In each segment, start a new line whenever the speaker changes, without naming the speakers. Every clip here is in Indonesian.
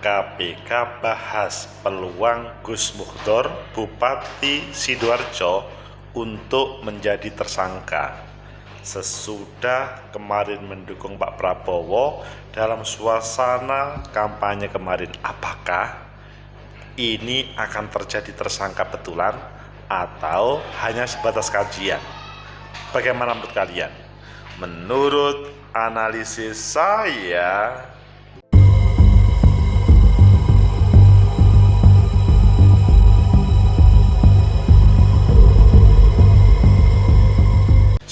KPK bahas peluang Gus Muhtar, Bupati Sidoarjo, untuk menjadi tersangka sesudah kemarin mendukung Pak Prabowo dalam suasana kampanye kemarin. Apakah ini akan terjadi tersangka betulan atau hanya sebatas kajian? Bagaimana menurut kalian? Menurut analisis saya,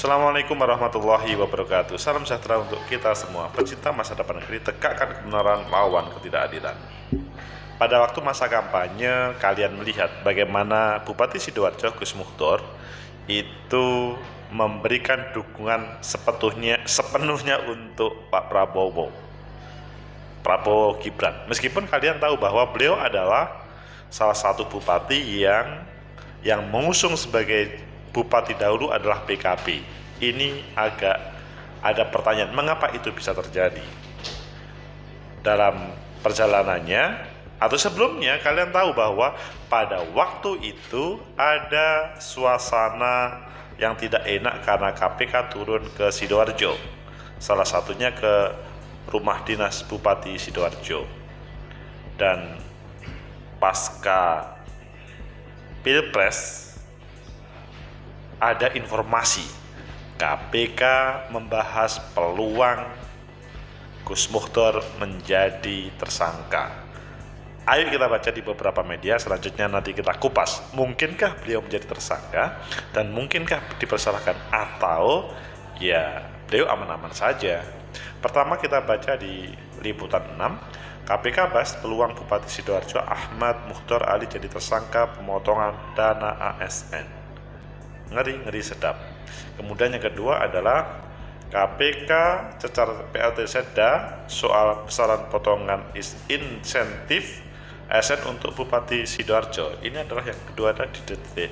Assalamualaikum warahmatullahi wabarakatuh. Salam sejahtera untuk kita semua. Pecinta masa depan negeri, tegakkan kebenaran, lawan ketidakadilan. Pada waktu masa kampanye, kalian melihat bagaimana Bupati Sidoarjo Gus Muhtar itu memberikan dukungan sepenuhnya untuk Pak Prabowo Gibran. Meskipun kalian tahu bahwa beliau adalah salah satu bupati yang mengusung sebagai bupati dahulu adalah PKB. Ini agak ada pertanyaan, mengapa itu bisa terjadi? Dalam perjalanannya atau sebelumnya, kalian tahu bahwa pada waktu itu ada suasana yang tidak enak karena KPK turun ke Sidoarjo. Salah satunya ke rumah dinas Bupati Sidoarjo. Dan pasca Pilpres ada informasi KPK membahas peluang Gus Muhtar menjadi tersangka. Ayo kita baca di beberapa media, selanjutnya nanti kita kupas. Mungkinkah beliau menjadi tersangka dan mungkinkah dipersalahkan, atau ya beliau aman-aman saja. Pertama kita baca di Liputan 6, KPK bahas peluang Bupati Sidoarjo Ahmad Muhtar Ali jadi tersangka pemotongan dana ASN. Ngeri sedap. Kemudian yang kedua adalah KPK cecar PLT Seda soal besaran potongan insentif ASN untuk Bupati Sidoarjo. Ini adalah yang kedua, ada di Detik.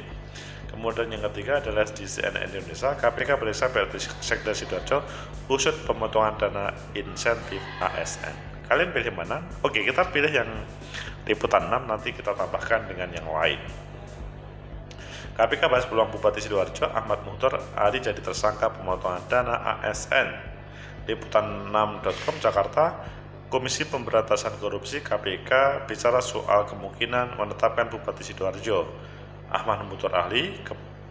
Kemudian yang ketiga adalah di CNN Indonesia, KPK periksa PLT Sekda Sidoarjo usut pemotongan dana insentif ASN. Kalian pilih mana? Oke, kita pilih yang Liputan 6, nanti kita tambahkan dengan yang lain. KPK bahas peluang Bupati Sidoarjo Ahmad Muhtar Ali jadi tersangka pemotongan dana ASN. Liputan6.com Jakarta, Komisi Pemberantasan Korupsi KPK bicara soal kemungkinan menetapkan Bupati Sidoarjo Ahmad Muhtar Ali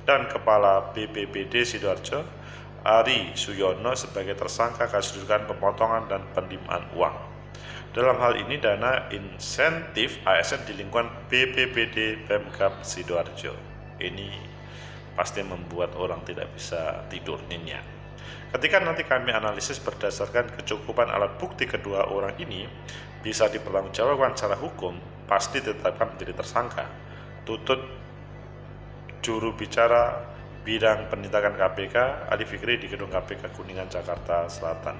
dan Kepala BPBD Sidoarjo Ari Suyono sebagai tersangka kasus dugaan pemotongan dan penerimaan uang. Dalam hal ini dana insentif ASN di lingkungan BPBD Pemkab Sidoarjo. Ini pasti membuat orang tidak bisa tidur nyenyak. Ketika nanti kami analisis berdasarkan kecukupan alat bukti kedua orang ini bisa dipertanggungjawabkan secara hukum, pasti ditetapkan menjadi tersangka. Tutut juru bicara bidang penindakan KPK Ali Fikri di gedung KPK Kuningan Jakarta Selatan.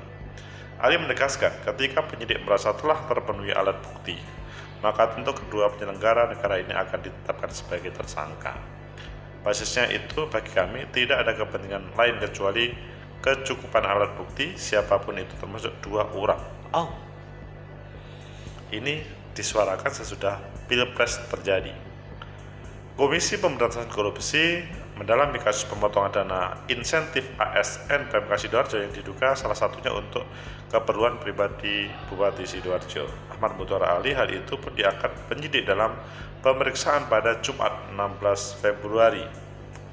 Ali menegaskan ketika penyidik merasa telah terpenuhi alat bukti, maka tentu kedua penyelenggara negara ini akan ditetapkan sebagai tersangka. Basisnya itu bagi kami tidak ada kepentingan lain kecuali kecukupan alat bukti siapapun itu, termasuk dua orang. Ini disuarakan sesudah Pilpres terjadi. Komisi Pemberantasan Korupsi mendalami kasus pemotongan dana insentif ASN Pemkab Sidoarjo yang diduga salah satunya untuk keperluan pribadi Bupati Sidoarjo Ahmad Muhtar Ali. Hal itu pun diangkat penyidik dalam pemeriksaan pada Jumat 16 Februari.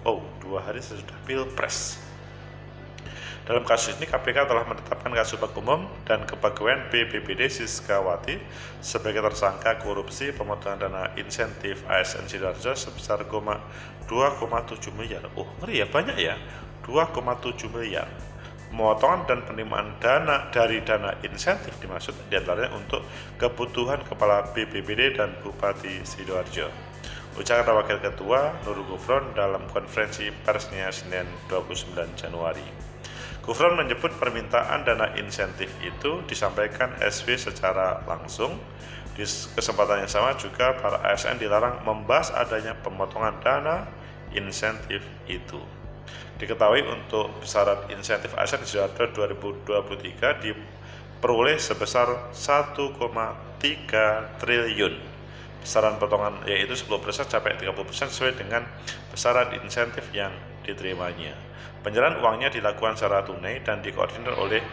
2 hari sesudah Pilpres. Dalam kasus ini KPK telah menetapkan Kasubag Umum dan Kepegawaian BPBD Siskawati sebagai tersangka korupsi pemotongan dana insentif ASN Sidoarjo sebesar 2,7 miliar. Ngeri ya, banyak ya, 2,7 miliar. Pemotongan dan penerimaan dana dari dana insentif dimaksud diantaranya untuk kebutuhan Kepala BPBD dan Bupati Sidoarjo. Ucapan Wakil Ketua Nurul Gufron dalam konferensi persnya Senin 29 Januari. Gufron menyebut permintaan dana insentif itu disampaikan SW secara langsung. Di kesempatan yang sama juga para ASN dilarang membahas adanya pemotongan dana insentif itu. Diketahui untuk besaran insentif ASN di Sidoarjo 2023 peroleh sebesar 1,3 triliun. Besaran potongan yaitu 10% sampai 30% sesuai dengan besaran insentif yang diterimanya. Penyerahan uangnya dilakukan secara tunai dan dikoordinir oleh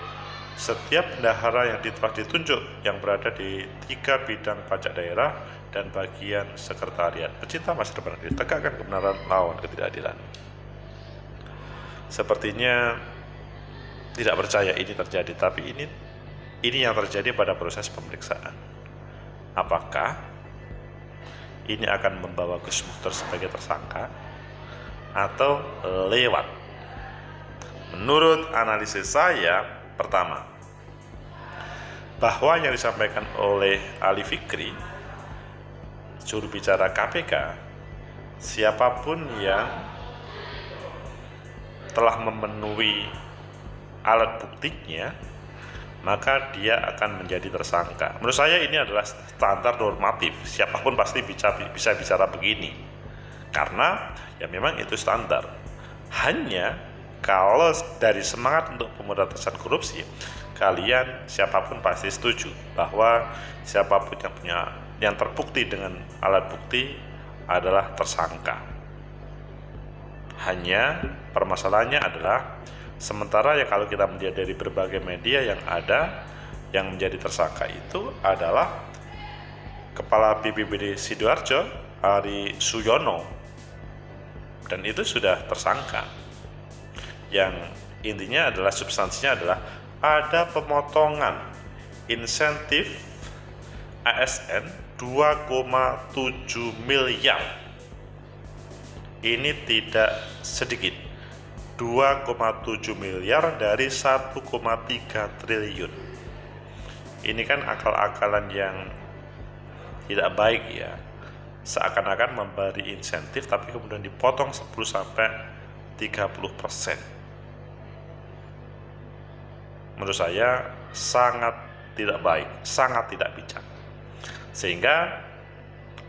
setiap bendahara yang telah ditunjuk yang berada di 3 bidang pajak daerah dan bagian sekretariat. Pecinta masa depan tegakkan kebenaran, lawan ketidakadilan. Sepertinya tidak percaya ini terjadi, tapi ini yang terjadi pada proses pemeriksaan. Apakah ini akan membawa Gus Muhtar sebagai tersangka atau lewat? Menurut analisis saya, pertama, bahwa yang disampaikan oleh Ali Fikri, juru bicara KPK, siapapun yang telah memenuhi alat buktinya, maka dia akan menjadi tersangka. Menurut saya ini adalah standar normatif. Siapapun pasti bisa bicara begini, karena ya memang itu standar. Hanya kalau dari semangat untuk pemberantasan korupsi, kalian siapapun pasti setuju bahwa siapapun yang terbukti dengan alat bukti adalah tersangka. Hanya permasalahannya adalah sementara ya kalau kita melihat dari berbagai media yang ada, yang menjadi tersangka itu adalah Kepala BPBD Sidoarjo, Ari Suyono, dan itu sudah tersangka. Yang intinya adalah substansinya adalah ada pemotongan insentif ASN 2,7 miliar. Ini tidak sedikit. 2,7 miliar dari 1,3 triliun. Ini kan akal-akalan yang tidak baik ya. Seakan-akan memberi insentif tapi kemudian dipotong 10 sampai 30%. Menurut saya sangat tidak baik, sangat tidak bijak. Sehingga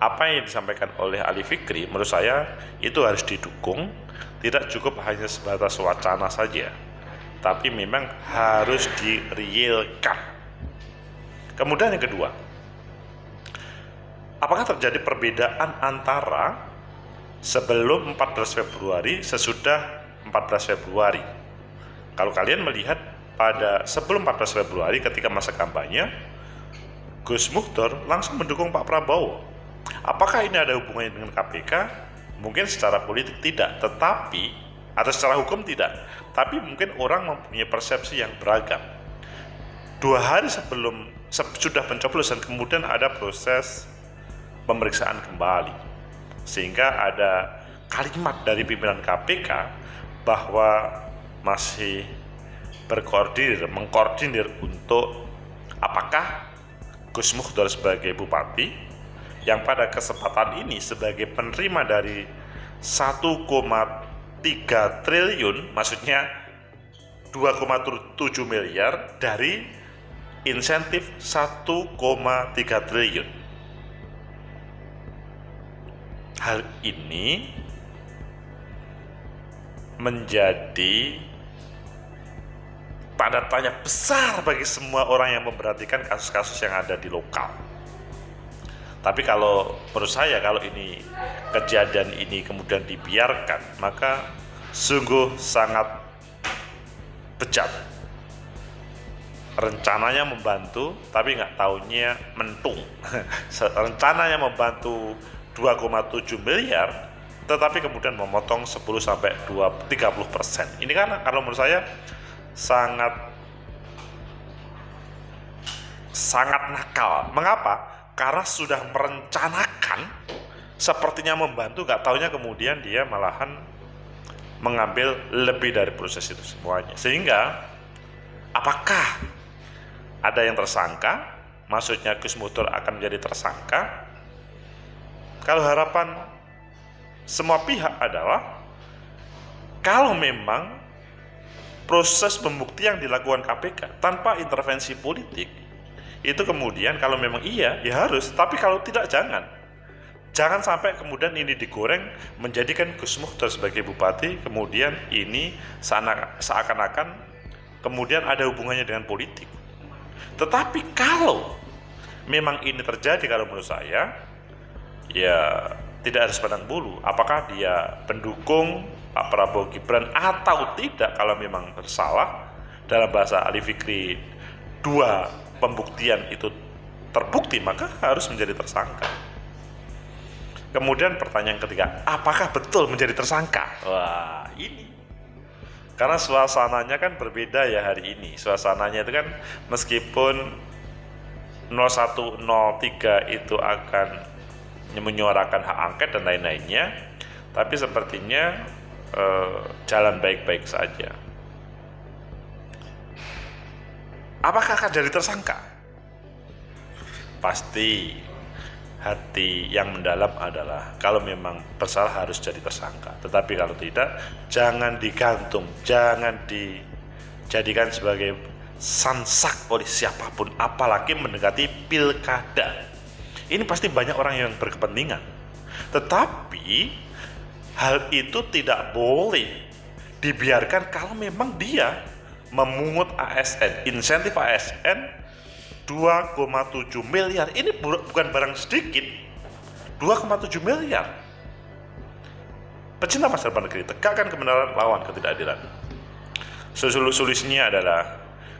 apa yang disampaikan oleh Ali Fikri menurut saya itu harus didukung, tidak cukup hanya sebatas wacana saja, tapi memang harus direalkan. Kemudian yang kedua, apakah terjadi perbedaan antara sebelum 14 Februari sesudah 14 Februari? Kalau kalian melihat pada sebelum 14 Februari ketika masa kampanye, Gus Muhtar langsung mendukung Pak Prabowo. Apakah ini ada hubungannya dengan KPK? Mungkin secara politik tidak, tetapi atau secara hukum tidak. Tapi mungkin orang mempunyai persepsi yang beragam. 2 hari sebelum sudah pencoblosan kemudian ada proses pemeriksaan kembali. Sehingga ada kalimat dari pimpinan KPK bahwa masih mengkoordinir untuk apakah Gus Muhtar sebagai bupati yang pada kesempatan ini sebagai penerima dari 1,3 triliun, maksudnya 2,7 miliar dari insentif 1,3 triliun. Hal ini menjadi tanda tanya besar bagi semua orang yang memperhatikan kasus-kasus yang ada di lokal. Tapi kalau menurut saya kalau ini kejadian ini kemudian dibiarkan, maka sungguh sangat bejat. Rencananya membantu, tapi nggak taunya mentung. Rencananya membantu 2,7 miliar, tetapi kemudian memotong 10 sampai 30%. Ini kan kalau menurut saya sangat nakal. Mengapa? Karena sudah merencanakan, sepertinya membantu, gak taunya kemudian dia malahan mengambil lebih dari proses itu semuanya. Sehingga apakah ada yang tersangka? Maksudnya Gus Muhtar akan menjadi tersangka? Kalau harapan semua pihak adalah kalau memang proses pembuktian yang dilakukan KPK tanpa intervensi politik, itu kemudian kalau memang iya ya harus, tapi kalau tidak jangan sampai kemudian ini digoreng menjadikan Gus Muhtar sebagai bupati kemudian ini seakan-akan kemudian ada hubungannya dengan politik. Tetapi kalau memang ini terjadi, kalau menurut saya, ya tidak harus pandang bulu apakah dia pendukung Pak Prabowo Gibran atau tidak. Kalau memang bersalah, dalam bahasa Ali Fikri, dua pembuktian itu terbukti, maka harus menjadi tersangka. Kemudian pertanyaan ketiga, apakah betul menjadi tersangka? Wah, ini karena suasananya kan berbeda ya hari ini. Suasananya itu kan meskipun 0103 itu akan menyuarakan hak angket dan lain-lainnya, tapi sepertinya jalan baik-baik saja. Apakah akan jadi tersangka? Pasti hati yang mendalam adalah kalau memang bersalah harus jadi tersangka. Tetapi kalau tidak, jangan digantung, jangan dijadikan sebagai sansak oleh siapapun, apalagi mendekati pilkada. Ini pasti banyak orang yang berkepentingan. Tetapi hal itu tidak boleh dibiarkan kalau memang dia memungut ASN, insentif ASN 2,7 miliar. Ini bukan barang sedikit. 2,7 miliar. Pecinta masa depan negeri, tegakkan kebenaran, lawan ketidakadilan. Solusinya adalah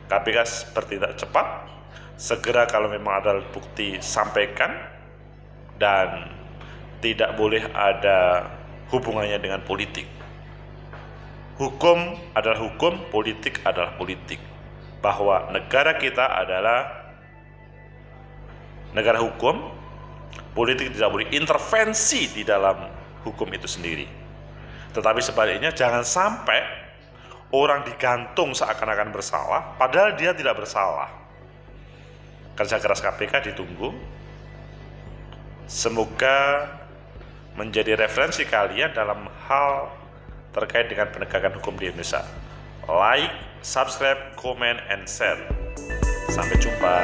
KPK bertindak cepat, segera kalau memang ada bukti sampaikan, dan tidak boleh ada hubungannya dengan politik. Hukum adalah hukum, politik adalah politik. Bahwa negara kita adalah negara hukum, politik tidak boleh intervensi di dalam hukum itu sendiri. Tetapi sebaliknya, jangan sampai orang digantung seakan-akan bersalah, padahal dia tidak bersalah. Kerja keras KPK ditunggu. Semoga menjadi referensi kalian dalam hal terkait dengan penegakan hukum di Indonesia. Like, subscribe, comment, and share. Sampai jumpa.